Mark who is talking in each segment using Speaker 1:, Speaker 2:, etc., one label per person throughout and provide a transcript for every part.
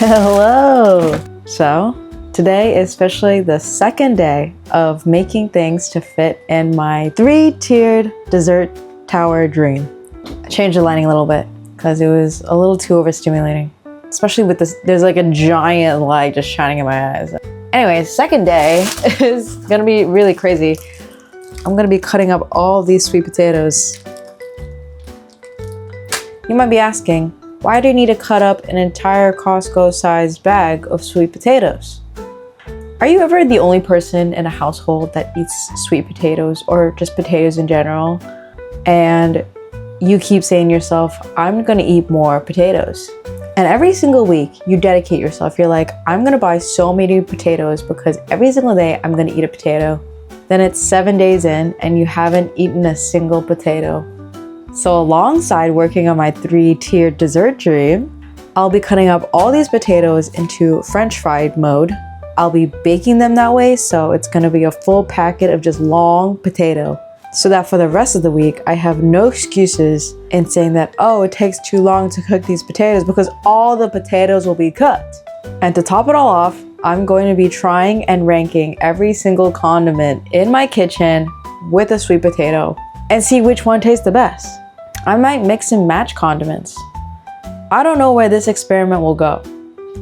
Speaker 1: Hello! So, today is officially the second day of making things to fit in my 3-tiered dessert tower dream. I changed the lighting a little bit because it was a little too overstimulating. Especially with this, there's like a giant light just shining in my eyes. Anyway, second day is gonna be really crazy. I'm gonna be cutting up all these sweet potatoes. You might be asking, why do you need to cut up an entire Costco-sized bag of sweet potatoes? Are you ever the only person in a household that eats sweet potatoes or just potatoes in general? And you keep saying to yourself, I'm gonna eat more potatoes. And every single week you dedicate yourself. You're like, I'm gonna buy so many potatoes because every single day I'm gonna eat a potato. Then it's 7 days in and you haven't eaten a single potato. So alongside working on my 3-tiered dessert dream, I'll be cutting up all these potatoes into French fried mode. I'll be baking them that way, so it's gonna be a full packet of just long potato. So that for the rest of the week, I have no excuses in saying that, oh, it takes too long to cook these potatoes because all the potatoes will be cooked. And to top it all off, I'm going to be trying and ranking every single condiment in my kitchen with a sweet potato and see which one tastes the best. I might mix and match condiments. I don't know where this experiment will go.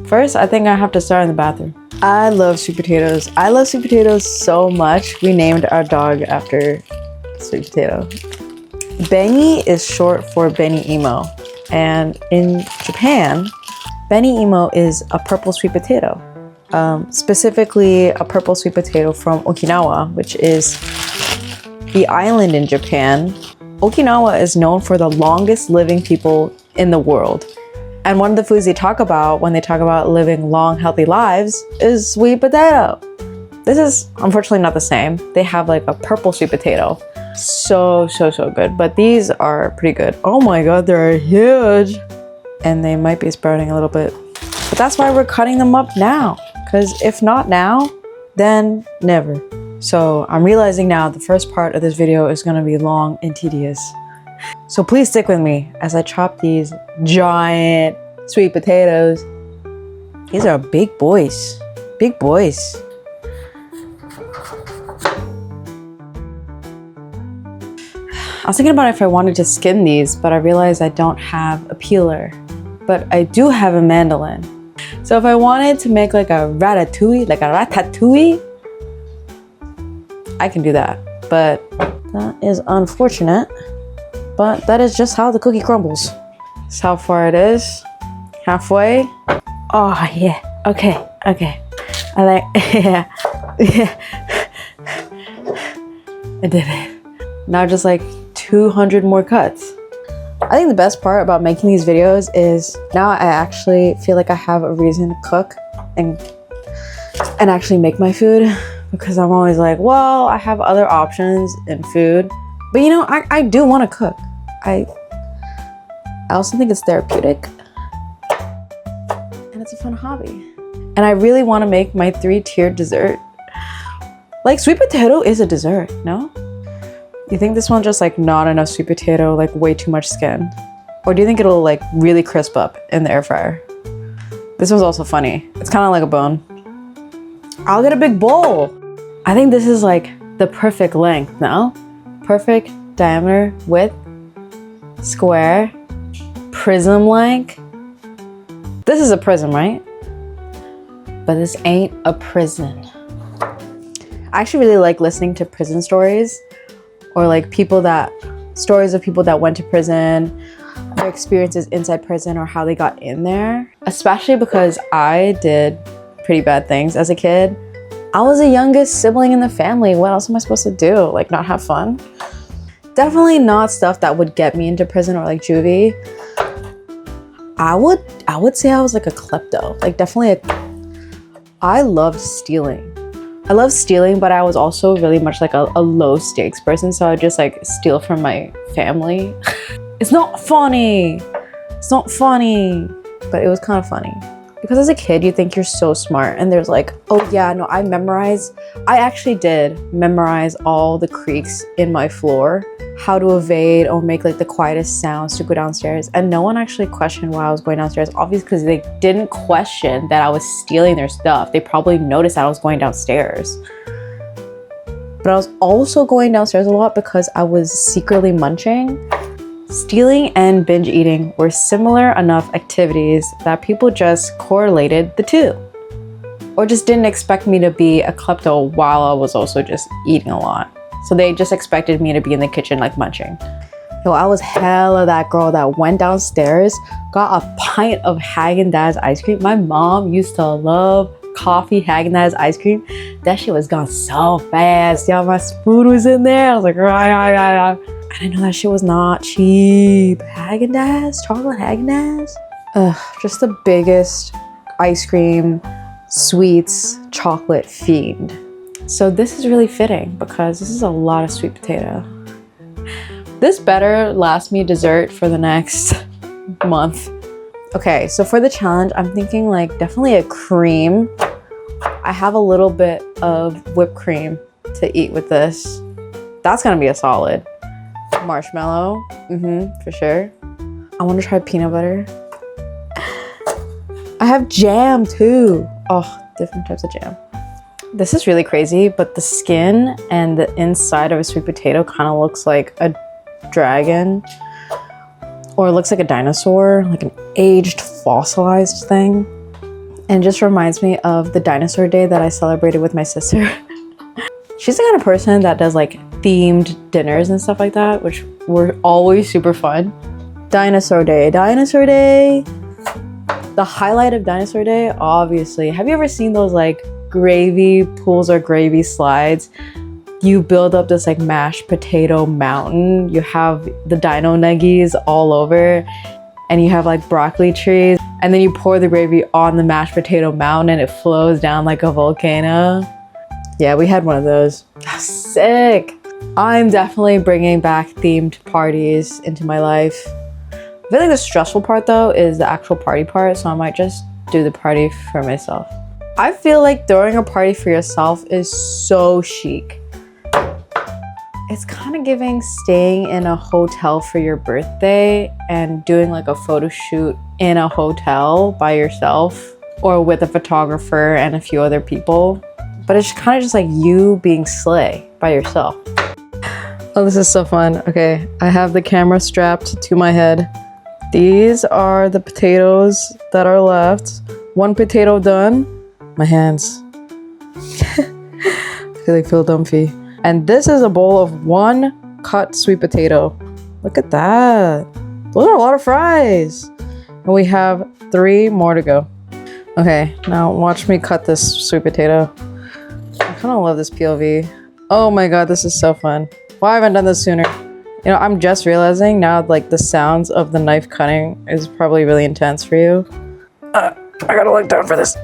Speaker 1: First, I think I have to start in the bathroom. I love sweet potatoes. I love sweet potatoes so much. We named our dog after sweet potato. Beni is short for Beni Imo. And in Japan, Beni Imo is a purple sweet potato. Specifically a purple sweet potato from Okinawa, which is the island in Japan. Okinawa is known for the longest living people in the world. And one of the foods they talk about when they talk about living long, healthy lives is sweet potato. This is unfortunately not the same. They have like a purple sweet potato. So good. But these are pretty good. Oh my God, they're huge. And they might be sprouting a little bit. But that's why we're cutting them up now. Because if not now, then never. So I'm realizing now the first part of this video is gonna be long and tedious. So please stick with me as I chop these giant sweet potatoes. These are big boys, big boys. I was thinking about if I wanted to skin these, but I realized I don't have a peeler, but I do have a mandolin. So if I wanted to make like a ratatouille, I can do that, but that is unfortunate. But that is just how the cookie crumbles. That's how far it is. Halfway. Oh yeah, okay. I like, yeah. I did it. Now just like 200 more cuts. I think the best part about making these videos is now I actually feel like I have a reason to cook and actually make my food. Because I'm always like, well, I have other options in food. But you know, I do want to cook. I also think it's therapeutic. And it's a fun hobby. And I really want to make my 3-tiered dessert. Like sweet potato is a dessert, no? You think this one's just like not enough sweet potato, like way too much skin? Or do you think it'll like really crisp up in the air fryer? This one's also funny. It's kind of like a bone. I'll get a big bowl. I think this is like the perfect length, no? Perfect diameter, width, square, prism length. This is a prism, right? But this ain't a prison. I actually really like listening to prison stories or like stories of people that went to prison, their experiences inside prison or how they got in there. Especially because I did pretty bad things as a kid. I was the youngest sibling in the family. What else am I supposed to do? Like not have fun? Definitely not stuff that would get me into prison or like juvie. I would say I was like a klepto. Like definitely I loved stealing. I love stealing, but I was also really much like a low stakes person. So I would just like steal from my family. It's not funny. It's not funny, but it was kind of funny. because as a kid you think you're so smart, and there's like, oh yeah, no, I actually did memorize all the creaks in my floor, how to evade or make like the quietest sounds to go downstairs, and no one actually questioned why I was going downstairs, obviously because they didn't question that I was stealing their stuff. They probably noticed that I was going downstairs. But I was also going downstairs a lot because I was secretly munching. Stealing and binge eating were similar enough activities that people just correlated the two. Or just didn't expect me to be a klepto while I was also just eating a lot. So they just expected me to be in the kitchen like munching. Yo, I was hella that girl that went downstairs, got a pint of Haagen-Dazs ice cream. My mom used to love coffee Haagen-Dazs ice cream. That shit was gone so fast. Y'all, my spoon was in there. I was like, I didn't know that shit was not cheap. Haagen-Dazs, chocolate Haagen-Dazs. Ugh, just the biggest ice cream, sweets, chocolate fiend. So this is really fitting because this is a lot of sweet potato. This better last me dessert for the next month. Okay, so for the challenge, I'm thinking like definitely a cream. I have a little bit of whipped cream to eat with this. That's gonna be a solid. Marshmallow, for sure. I want to try peanut butter. I have jam too. Oh, different types of jam. This is really crazy, but the skin and the inside of a sweet potato kind of looks like a dragon, or it looks like a dinosaur, like an aged fossilized thing. And it just reminds me of the dinosaur day that I celebrated with my sister. She's the kind of person that does like themed dinners and stuff like that, which were always super fun. Dinosaur day, dinosaur day. The highlight of dinosaur day, obviously. Have you ever seen those like gravy pools or gravy slides? You build up this like mashed potato mountain. You have the dino nuggies all over, and you have like broccoli trees, and then you pour the gravy on the mashed potato mountain and it flows down like a volcano. Yeah, we had one of those. Sick. I'm definitely bringing back themed parties into my life. I feel like the stressful part though is the actual party part, so I might just do the party for myself. I feel like throwing a party for yourself is so chic. It's kind of giving staying in a hotel for your birthday and doing like a photo shoot in a hotel by yourself or with a photographer and a few other people. But it's kind of just like you being slay by yourself. Oh, this is so fun. Okay, I have the camera strapped to my head. These are the potatoes that are left. One potato done. My hands. I feel like Phil Dunphy. And this is a bowl of one cut sweet potato. Look at that. Those are a lot of fries. And we have 3 more to go. Okay, now watch me cut this sweet potato. I kind of love this POV. Oh my god, this is so fun. Why haven't I done this sooner? You know, I'm just realizing now, like, the sounds of the knife cutting is probably really intense for you. I gotta look down for this.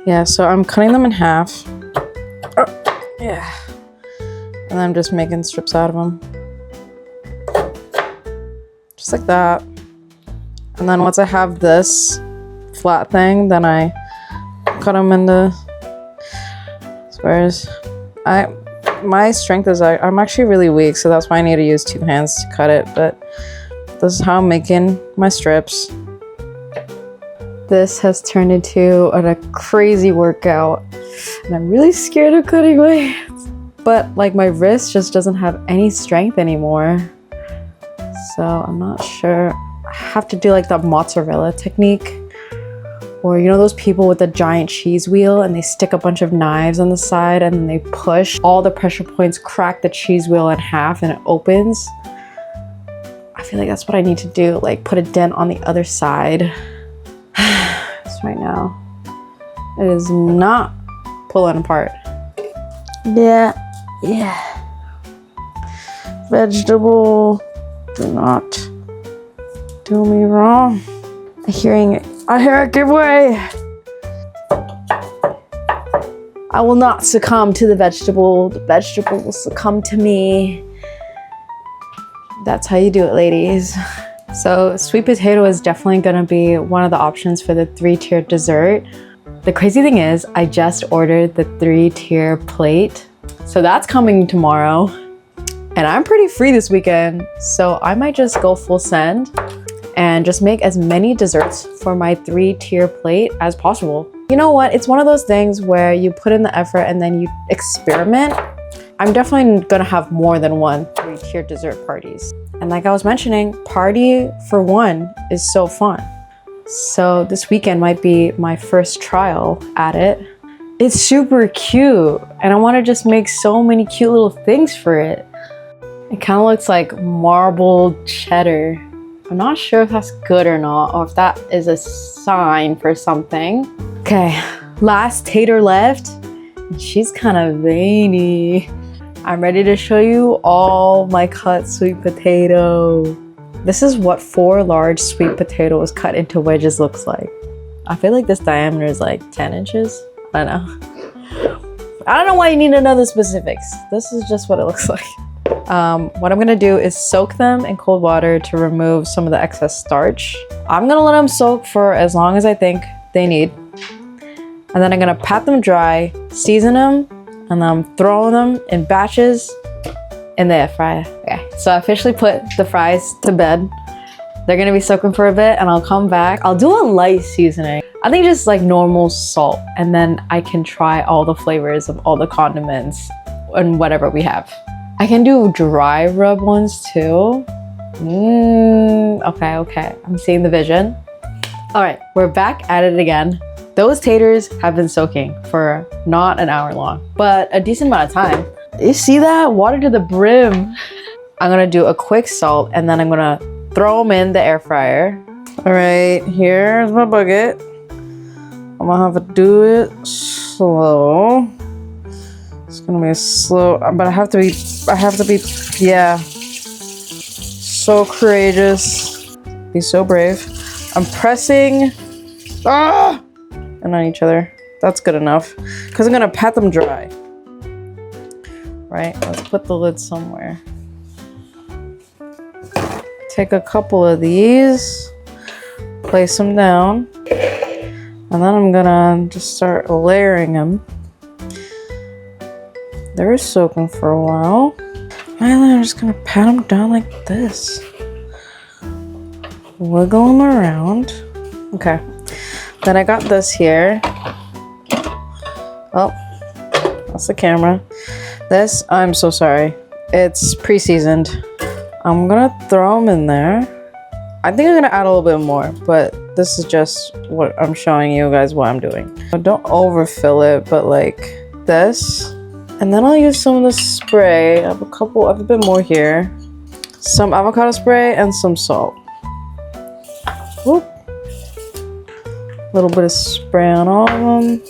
Speaker 1: Yeah, so I'm cutting them in half. Yeah. And I'm just making strips out of them. Just like that. And then once I have this flat thing, then I cut them into squares. My strength is I'm actually really weak, so that's why I need to use 2 hands to cut it, but this is how I'm making my strips. This has turned into a crazy workout, and I'm really scared of cutting my hands. But like my wrist just doesn't have any strength anymore. So I'm not sure. I have to do like the mozzarella technique. Or you know those people with the giant cheese wheel and they stick a bunch of knives on the side and then they push all the pressure points, crack the cheese wheel in half and it opens. I feel like that's what I need to do, like put a dent on the other side. Just right now. It is not pulling apart. Yeah. Vegetable, do not do me wrong. I hear it give way. I will not succumb to the vegetable. The vegetable will succumb to me. That's how you do it, ladies. So sweet potato is definitely gonna be one of the options for the 3-tier dessert. The crazy thing is, I just ordered the 3-tier plate. So that's coming tomorrow. And I'm pretty free this weekend, so I might just go full send and just make as many desserts for my 3-tier plate as possible. You know what? It's one of those things where you put in the effort and then you experiment. I'm definitely gonna have more than one 3-tier dessert parties. And like I was mentioning, party for one is so fun. So this weekend might be my first trial at it. It's super cute, and I wanna just make so many cute little things for it. It kind of looks like marbled cheddar. I'm not sure if that's good or not, or if that is a sign for something. Okay, last tater left. She's kind of veiny. I'm ready to show you all my cut sweet potato. This is what 4 large sweet potatoes cut into wedges looks like. I feel like this diameter is like 10 inches. I don't know. I don't know why you need to know the specifics. This is just what it looks like. What I'm gonna do is soak them in cold water to remove some of the excess starch. I'm gonna let them soak for as long as I think they need. And then I'm gonna pat them dry, season them, and then I'm throwing them in batches in the air fryer. Okay, so I officially put the fries to bed. They're gonna be soaking for a bit and I'll come back. I'll do a light seasoning. I think just like normal salt, and then I can try all the flavors of all the condiments and whatever we have. I can do dry rub ones too. Okay. I'm seeing the vision. All right, we're back at it again. Those taters have been soaking for not an hour long, but a decent amount of time. You see that? Water to the brim. I'm gonna do a quick salt and then I'm gonna throw them in the air fryer. All right, here's my bucket. I'm gonna have to do it slow. It's gonna be slow, but I have to be, yeah, so courageous. Be so brave. I'm pressing, and on each other. That's good enough, because I'm gonna pat them dry. Right, let's put the lid somewhere. Take a couple of these, place them down, and then I'm gonna just start layering them. They're soaking for a while. And then I'm just gonna pat them down like this. Wiggle them around. Okay. Then I got this here. Oh, that's the camera. This, I'm so sorry. It's pre-seasoned. I'm gonna throw them in there. I think I'm gonna add a little bit more, but this is just what I'm showing you guys what I'm doing. Don't overfill it, but like this. And then I'll use some of the spray. I have a bit more here. Some avocado spray and some salt. Whoop. A little bit of spray on all of them.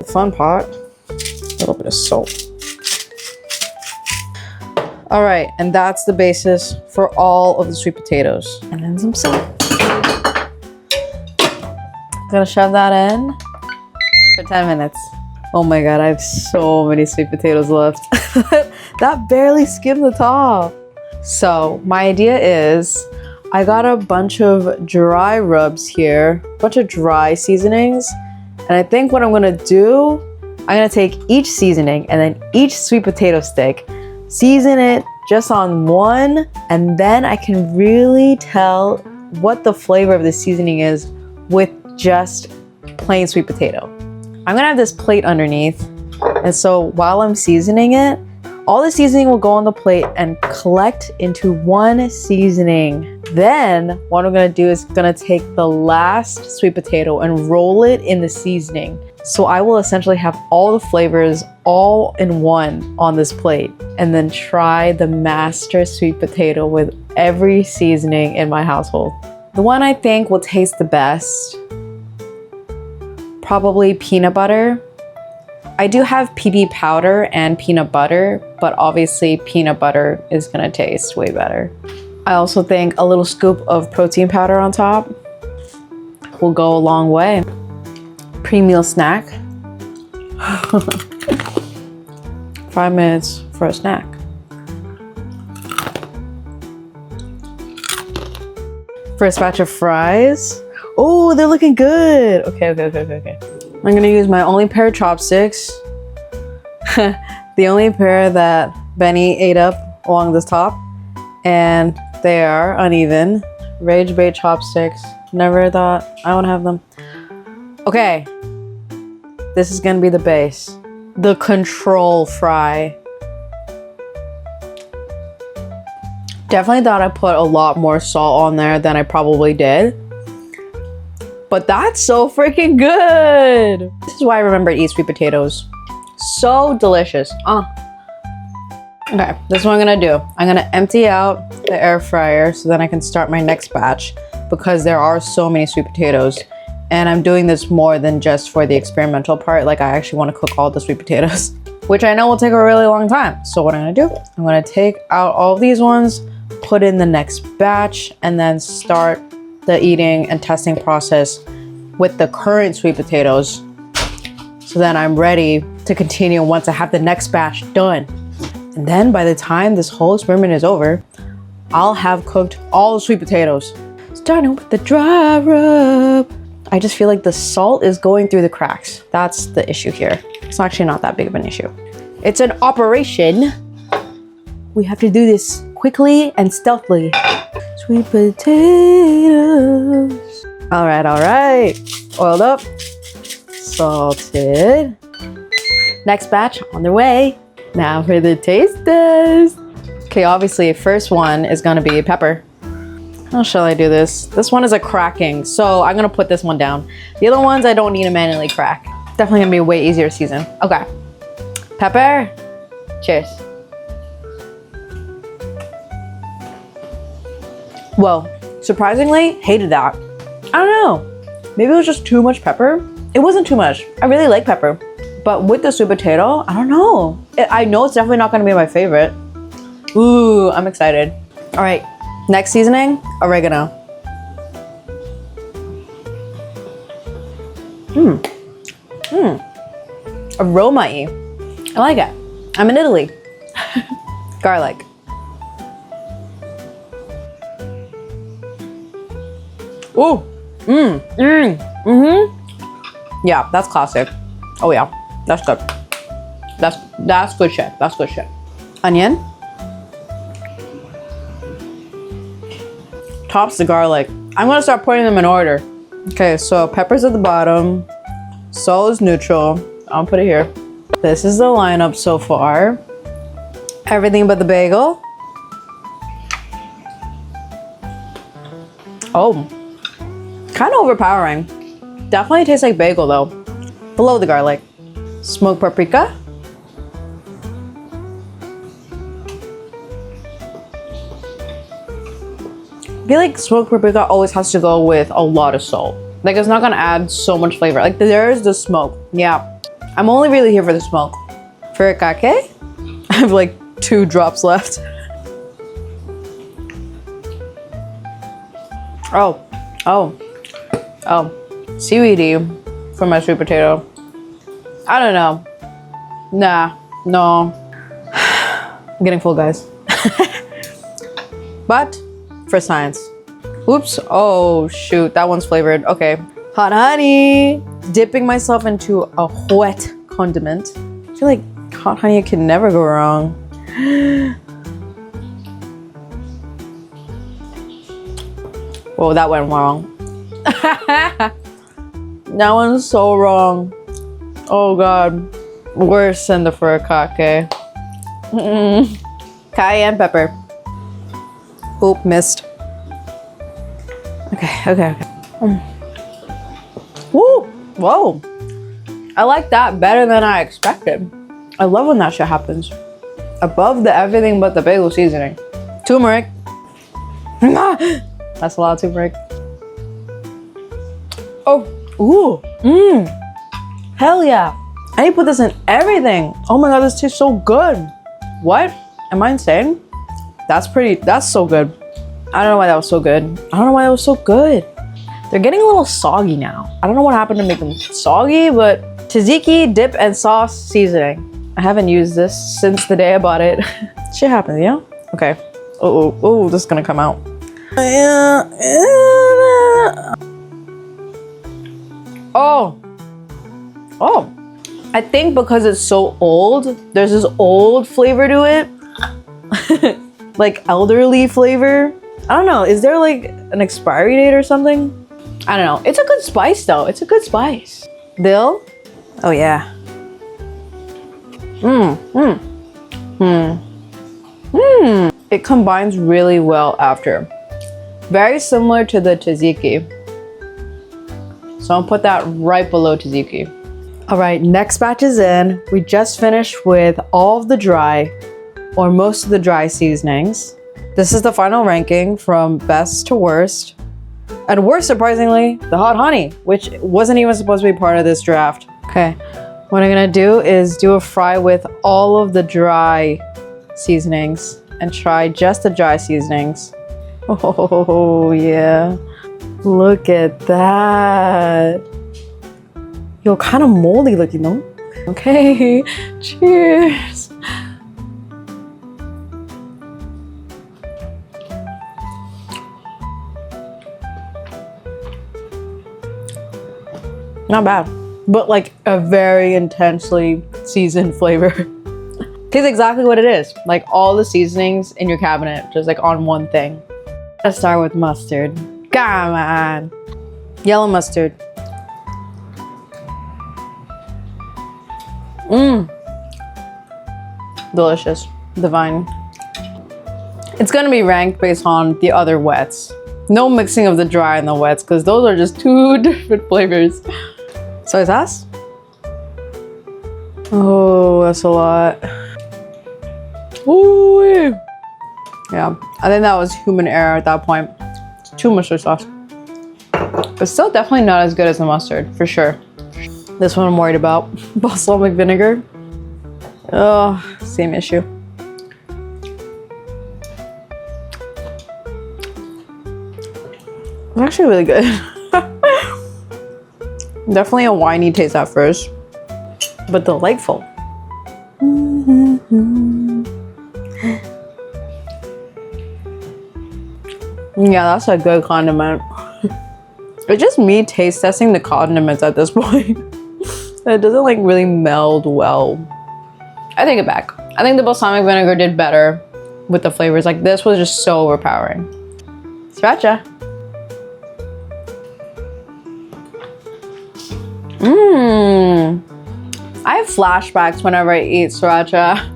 Speaker 1: The fun part, a little bit of salt. All right, and that's the basis for all of the sweet potatoes. And then some salt. Gonna shove that in for 10 minutes. Oh my God, I have so many sweet potatoes left. That barely skimmed the top. So my idea is, I got a bunch of dry rubs here, a bunch of dry seasonings. And I think what I'm gonna do, I'm gonna take each seasoning and then each sweet potato stick, season it just on one, and then I can really tell what the flavor of the seasoning is with just plain sweet potato. I'm gonna have this plate underneath, and so while I'm seasoning it, all the seasoning will go on the plate and collect into one seasoning. Then what I'm gonna do is gonna take the last sweet potato and roll it in the seasoning. So I will essentially have all the flavors all in one on this plate, and then try the master sweet potato with every seasoning in my household. The one I think will taste the best, probably peanut butter. I do have PB powder and peanut butter, but obviously peanut butter is gonna taste way better. I also think a little scoop of protein powder on top will go a long way. Pre-meal snack. 5 minutes for a snack. First batch of fries. Oh, they're looking good. Okay. I'm gonna use my only pair of chopsticks. The only pair that Benny ate up along the top. And they are uneven. Rage bait chopsticks. Never thought I would have them. Okay. This is gonna be the base. The control fry. Definitely thought I put a lot more salt on there than I probably did. But that's so freaking good. This is why I remember to eat sweet potatoes. So delicious. Okay, this is what I'm gonna do. I'm gonna empty out the air fryer so then I can start my next batch because there are so many sweet potatoes. And I'm doing this more than just for the experimental part. Like I actually wanna cook all the sweet potatoes, which I know will take a really long time. So what I'm gonna do, I'm gonna take out all of these ones, put in the next batch, and then start the eating and testing process with the current sweet potatoes. So then I'm ready to continue once I have the next batch done. And then by the time this whole experiment is over, I'll have cooked all the sweet potatoes. Starting with the dry rub. I just feel like the salt is going through the cracks. That's the issue here. It's actually not that big of an issue. It's an operation. We have to do this quickly and stealthily. Sweet potatoes. All right. Oiled up, salted. Next batch on the way. Now for the taste test. Okay, obviously first one is gonna be pepper. How shall I do this? This one is a cracking, so I'm gonna put this one down. The other ones I don't need to manually crack. Definitely gonna be way easier to season. Okay, pepper, cheers. Whoa, surprisingly, hated that. I don't know, maybe it was just too much pepper. It wasn't too much, I really like pepper. But with the sweet potato, I don't know. I know it's definitely not gonna be my favorite. Ooh, I'm excited. All right, next seasoning, oregano. Aroma-y. I like it. I'm in Italy. Garlic. Ooh, yeah, that's classic. Oh yeah, that's good. That's good shit. That's good shit. Onion. Tops the garlic. I'm gonna start putting them in order. Okay, so pepper's at the bottom. Salt is neutral. I'll put it here. This is the lineup so far. Everything but the bagel. Oh, kind of overpowering. Definitely tastes like bagel though. Below the garlic. Smoked paprika. I feel like smoked paprika always has to go with a lot of salt. Like it's not gonna add so much flavor. Like there's the smoke. Yeah. I'm only really here for the smoke. Furikake. I have like 2 drops left. Oh. Seaweedy for my sweet potato. I don't know. Nah, no. I'm getting full, guys. But for science. Oops. Oh, shoot. That one's flavored. Okay. Hot honey. Dipping myself into a wet condiment. I feel like hot honey can never go wrong. Whoa, that went wrong. That one's so wrong. Oh god. Worse than the furikake. Cayenne pepper. Oop, missed. Okay. Woo! Whoa! I like that better than I expected. I love when that shit happens. Above the everything but the bagel seasoning. Turmeric. That's a lot of turmeric. Oh, ooh, hell yeah. I need to put this in everything. Oh my god, this tastes so good. What? Am I insane? That's so good. I don't know why that was so good. They're getting a little soggy now. I don't know what happened to make them soggy, but tzatziki, dip, and sauce seasoning. I haven't used this since the day I bought it. Shit happens, you know? Okay. Oh, this is gonna come out. Oh. Oh. I think because it's so old, there's this old flavor to it. Like elderly flavor. I don't know. Is there like an expiry date or something? I don't know. It's a good spice though. It's a good spice. Dill? Oh yeah. It combines really well after. Very similar to the tzatziki. So I'll put that right below tzatziki. All right, next batch is in. We just finished with all of the dry, or most of the dry seasonings. This is the final ranking from best to worst. And worst, surprisingly, the hot honey, which wasn't even supposed to be part of this draft. Okay, what I'm gonna do is do a fry with all of the dry seasonings and try just the dry seasonings. Oh yeah, look at that. Yo, kind of moldy looking though. Okay, cheers. Not bad, but like a very intensely seasoned flavor. Tastes exactly what it is. Like all the seasonings in your cabinet, just like on one thing. Let's start with mustard. Come on. Yellow mustard. Delicious. Divine. It's gonna be ranked based on the other wets. No mixing of the dry and the wets, because those are just two different flavors. Soy sauce? Oh, that's a lot. Ooh. Yeah, I think that was human error at that point. It's too much soy sauce. But still definitely not as good as the mustard, for sure. This one I'm worried about. Balsamic vinegar. Oh, same issue. It's actually really good. Definitely a winey taste at first, but delightful. Yeah, that's a good condiment. It's just me taste testing the condiments at this point. It doesn't like really meld well. I take it back. I think the balsamic vinegar did better with the flavors. Like this was just so overpowering. Sriracha. I have flashbacks whenever I eat sriracha.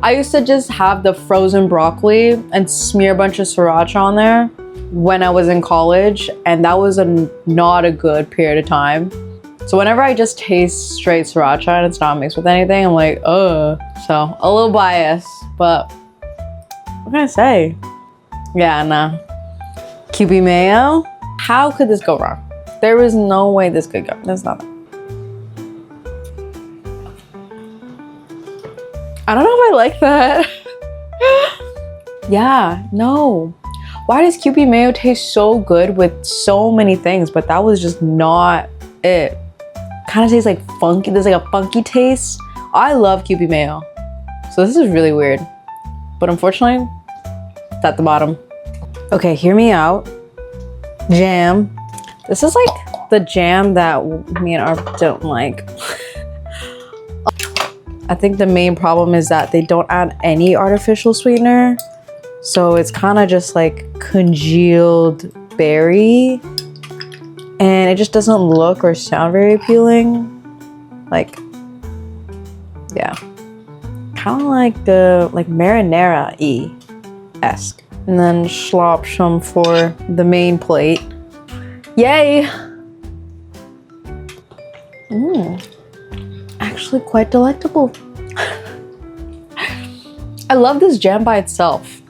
Speaker 1: I used to just have the frozen broccoli and smear a bunch of sriracha on there when I was in college, and that was not a good period of time. So whenever I just taste straight sriracha and it's not mixed with anything, I'm like, ugh. So a little biased, but what can I say? Yeah, nah. QB mayo? How could this go wrong? There is no way this could go. There's nothing. I don't know if I like that. Yeah, no. Why does QB mayo taste so good with so many things, but that was just not it? Kind of tastes like funky. There's like a funky taste. I love QB mayo. So this is really weird. But unfortunately, it's at the bottom. Okay, hear me out. Jam. This is like the jam that me and Arp don't like. I think the main problem is that they don't add any artificial sweetener. So it's kind of just like congealed berry. And it just doesn't look or sound very appealing. Like, yeah. Kind of like the marinara-y-esque. And then slop some for the main plate. Yay! Actually quite delectable. I love this jam by itself,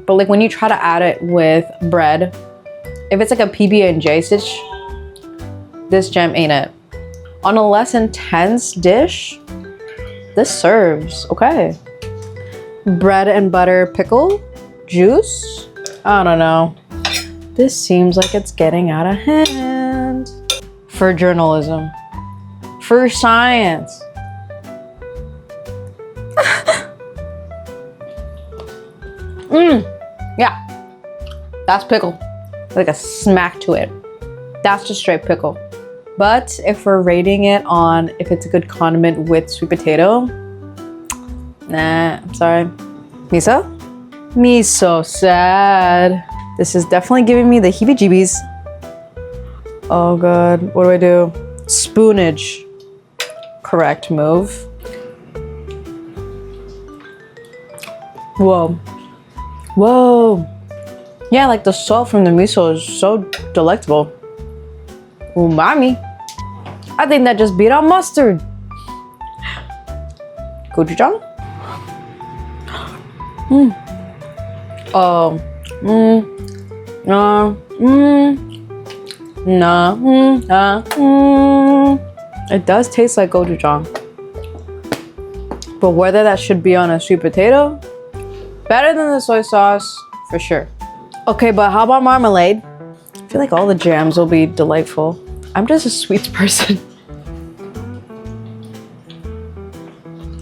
Speaker 1: but like when you try to add it with bread, if it's like a PB&J stitch, this jam ain't it. On a less intense dish, this serves okay. Bread and butter pickle juice. I don't know. This seems like it's getting out of hand. For journalism. For science. Yeah. That's pickle. Like a smack to it. That's just straight pickle. But if we're rating it on if it's a good condiment with sweet potato, nah, I'm sorry. Miso? Miso sad. This is definitely giving me the heebie-jeebies. Oh god, what do I do? Spoonage. Correct move. Whoa. Whoa. Yeah, like the salt from the miso is so delectable. Umami. I think that just beat out mustard. Gochujang? Oh. It does taste like gochujang. But whether that should be on a sweet potato, better than the soy sauce, for sure. Okay, but how about marmalade? I feel like all the jams will be delightful. I'm just a sweets person.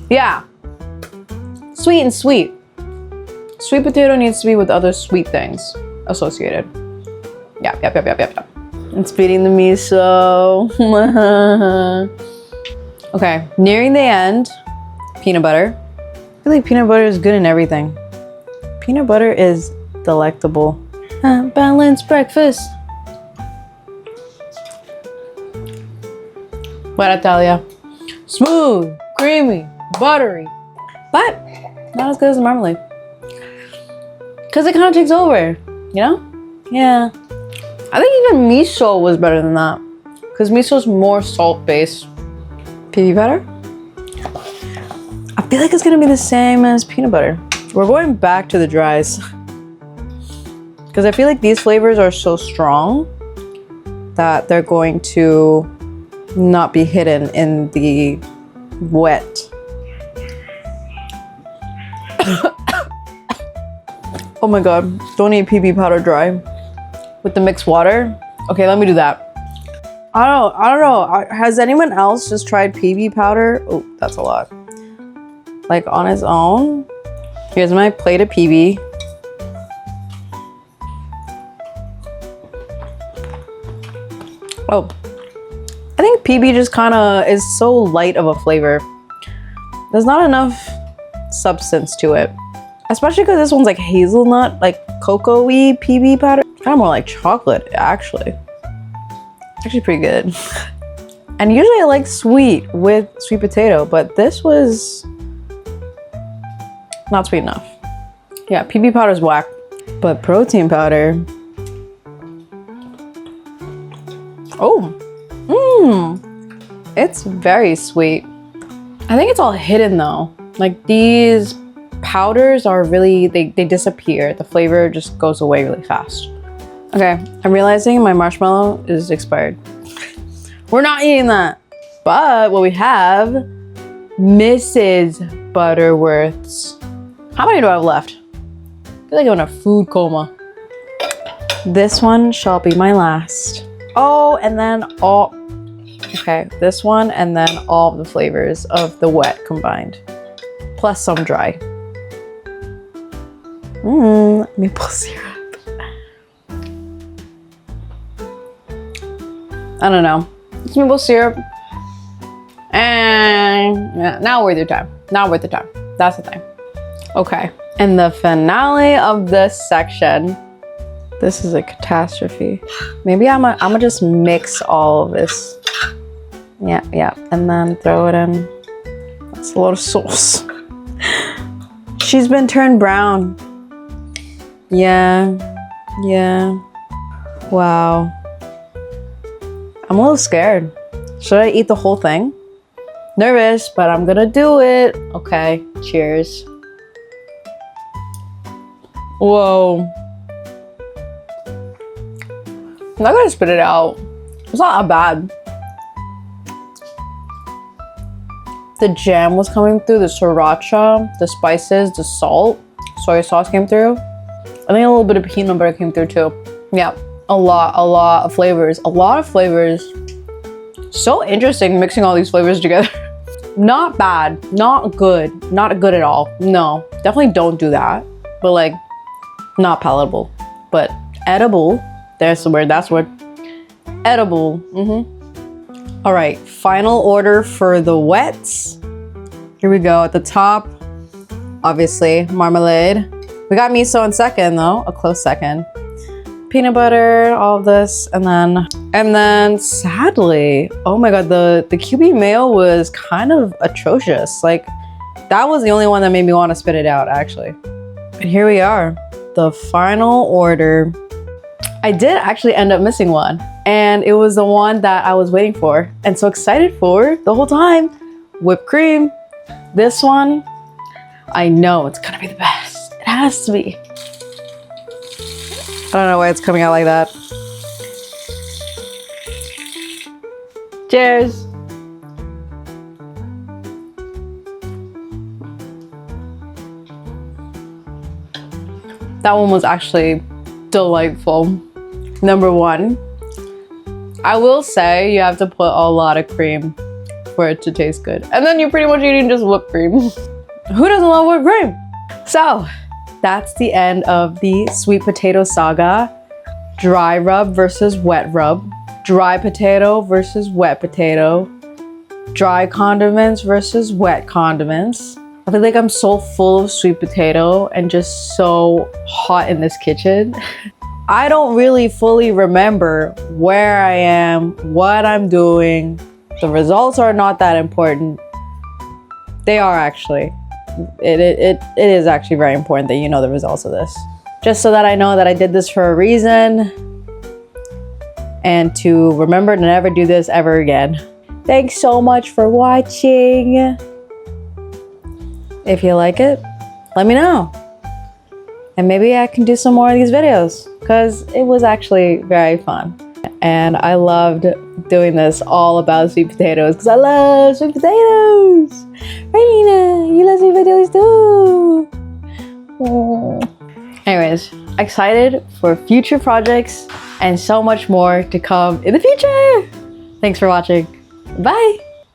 Speaker 1: Yeah. Sweet and sweet. Sweet potato needs to be with other sweet things associated. Yep. It's beating the miso. Okay, nearing the end. Peanut butter. I feel like peanut butter is good in everything. Peanut butter is delectable. Balanced breakfast. What I tell ya? Smooth, creamy, buttery, but not as good as the marmalade. Cause it kind of takes over, you know? Yeah. I think even miso was better than that. Cause miso is more salt-based. PB powder? I feel like it's gonna be the same as peanut butter. We're going back to the dries. Because I feel like these flavors are so strong that they're going to not be hidden in the wet. Oh my god, don't eat PB powder dry. With the mixed water? Okay, let me do that. I don't know. Has anyone else just tried PB powder? Oh, that's a lot. Like on its own? Here's my plate of PB. Oh, I think PB just kind of is so light of a flavor. There's not enough substance to it. Especially because this one's like hazelnut, like cocoa-y PB powder. Kind of more like chocolate, actually. Actually pretty good. And usually I like sweet with sweet potato, but this was not sweet enough. Yeah, PB powder is whack. But protein powder. Oh, it's very sweet. I think it's all hidden though. Like these powders are really, they disappear. The flavor just goes away really fast. Okay, I'm realizing my marshmallow is expired. We're not eating that. But what we have, Mrs. Butterworth's. How many do I have left? I feel like I'm in a food coma. This one shall be my last. Oh, and then all, okay, this one and then all of the flavors of the wet combined. Plus some dry. Maple syrup. I don't know. It's maple syrup. And yeah, not worth your time. Not worth the time. That's the thing. Okay. And the finale of this section. This is a catastrophe. Maybe I'm gonna just mix all of this. Yeah. And then throw it in. That's a lot of sauce. She's been turned brown. Yeah. Wow. I'm a little scared. Should I eat the whole thing? Nervous, but I'm gonna do it. Okay, cheers. Whoa. I'm not gonna spit it out. It's not that bad. The jam was coming through, the sriracha, the spices, the salt, soy sauce came through. I think a little bit of peanut butter came through too. Yeah, a lot of flavors. A lot of flavors. So interesting mixing all these flavors together. Not bad, not good, not good at all. No, definitely don't do that. But like, not palatable. But edible. There's the word, that's the word. Edible. All right, final order for the wets. Here we go. At the top, obviously, marmalade. We got miso in second though, a close second. Peanut butter, all of this, and then sadly, oh my god, the QB mayo was kind of atrocious. Like, that was the only one that made me want to spit it out, actually. And here we are, the final order. I did actually end up missing one, and it was the one that I was waiting for and so excited for the whole time. Whipped cream. This one, I know it's gonna be the best. It has to be. I don't know why it's coming out like that. Cheers. That one was actually delightful. Number one, I will say you have to put a lot of cream for it to taste good. And then you're pretty much eating just whipped cream. Who doesn't love whipped cream? So, that's the end of the sweet potato saga. Dry rub versus wet rub. Dry potato versus wet potato. Dry condiments versus wet condiments. I feel like I'm so full of sweet potato and just so hot in this kitchen. I don't really fully remember where I am, what I'm doing. The results are not that important. They are actually. It is actually very important that you know the results of this. Just so that I know that I did this for a reason and to remember to never do this ever again. Thanks so much for watching. If you like it, let me know. And maybe I can do some more of these videos because it was actually very fun. And I loved doing this all about sweet potatoes because I love sweet potatoes. Raylina, you love sweet potatoes too. Anyways, excited for future projects and so much more to come in the future. Thanks for watching. Bye.